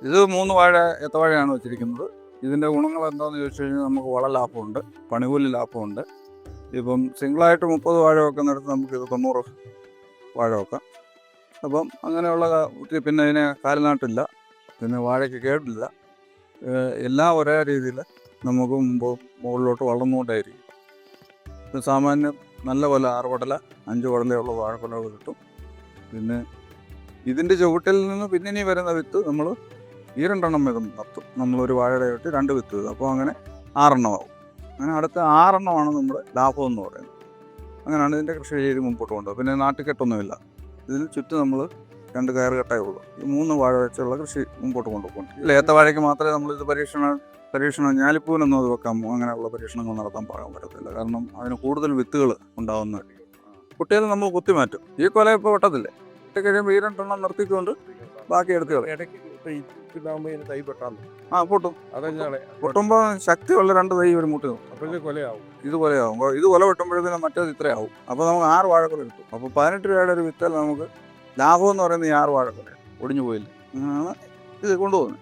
ഇത് 3 വാഴ ഏത്തവാഴയാണ് വെച്ചിരിക്കുന്നത്. ഇതിൻ്റെ ഗുണങ്ങൾ എന്താണെന്ന് ചോദിച്ചു കഴിഞ്ഞാൽ നമുക്ക് വള ലാഭമുണ്ട്, പണികൂലി ലാഭമുണ്ട്. ഇപ്പം സിംഗിളായിട്ട് 30 വാഴ വെക്കുന്നിടത്ത് നമുക്കിത് 90 വാഴ വെക്കാം. അപ്പം അങ്ങനെയുള്ള പിന്നെ ഇതിന് കാലനാട്ടില്ല, പിന്നെ വാഴയ്ക്ക് കേടില്ല. എല്ലാം ഒരേ രീതിയിൽ നമുക്ക് മുകളിലോട്ട് വളർന്നുകൊണ്ടേയിരിക്കും. ഇത് സാമാന്യം നല്ല കൊല 6 പടല 5 പടലയുള്ള വാഴക്കൊലകൾ കിട്ടും. പിന്നെ ഇതിൻ്റെ ചുവട്ടിൽ നിന്ന് പിന്നെ ഇനി വരുന്ന വിത്ത് നമ്മൾ ഈ 2 എണ്ണം വീതം നട്ടും. നമ്മളൊരു വാഴയുടെ ചുവട്ട് 2 വിത്ത് വീതം, അപ്പോൾ അങ്ങനെ 6 എണ്ണമാവും. അങ്ങനെ അടുത്ത 6 എണ്ണമാണ് നമ്മുടെ ലാഭം എന്ന് പറയുന്നത്. അങ്ങനെയാണ് ഇതിൻ്റെ കൃഷി രീതി മുമ്പോട്ട് കൊണ്ടുപോകുന്നത്. പിന്നെ നാട്ടുകെട്ടൊന്നുമില്ല, ഇതിന് ചുറ്റും നമ്മൾ 2 കയർ കെട്ടേ ഉള്ളൂ. ഈ 3 വാഴ വെച്ചുള്ള കൃഷി മുമ്പോട്ട് കൊണ്ടുപോകുന്നുണ്ട്. ഏത്തവാഴയ്ക്ക് മാത്രമേ നമ്മളിത് പരീക്ഷണം ഞാലിപ്പൂവിനൊന്നും അത് വെക്കാം, അങ്ങനെയുള്ള പരീക്ഷണങ്ങൾ നടത്താൻ പറ്റത്തില്ല. കാരണം അതിന് കൂടുതൽ വിത്തുകൾ ഉണ്ടാകുന്ന കുട്ടികൾ നമ്മൾ കുത്തിമാറ്റും. ഈ കൊല ഇപ്പോൾ വെട്ടത്തില്ലേ, ഇട്ട് കഴിയുമ്പോൾ ഈ 2 എണ്ണം നിർത്തിക്കൊണ്ട് ബാക്കി എടുത്ത് കളയും. പൊട്ടും. പൊട്ടുമ്പോൾ ശക്തിയുള്ള 2 തൈ ഒരു മുട്ടി നോക്കും, ഇത് കൊലയാവും. ഇത് കൊല വെട്ടുമ്പോഴത്തേനും മറ്റേത് ഇത്രയാവും. അപ്പോൾ നമുക്ക് 6 വാഴക്കൊല കിട്ടും. അപ്പോൾ 18 രൂപയുടെ ഒരു വിത്താൽ നമുക്ക് ലാഭം എന്ന് പറയുന്നത് ഈ 6 വാഴക്കൊല ഒടിഞ്ഞു പോയില്ല. അങ്ങനെയാണ് ഇത് കൊണ്ടുപോകുന്നത്.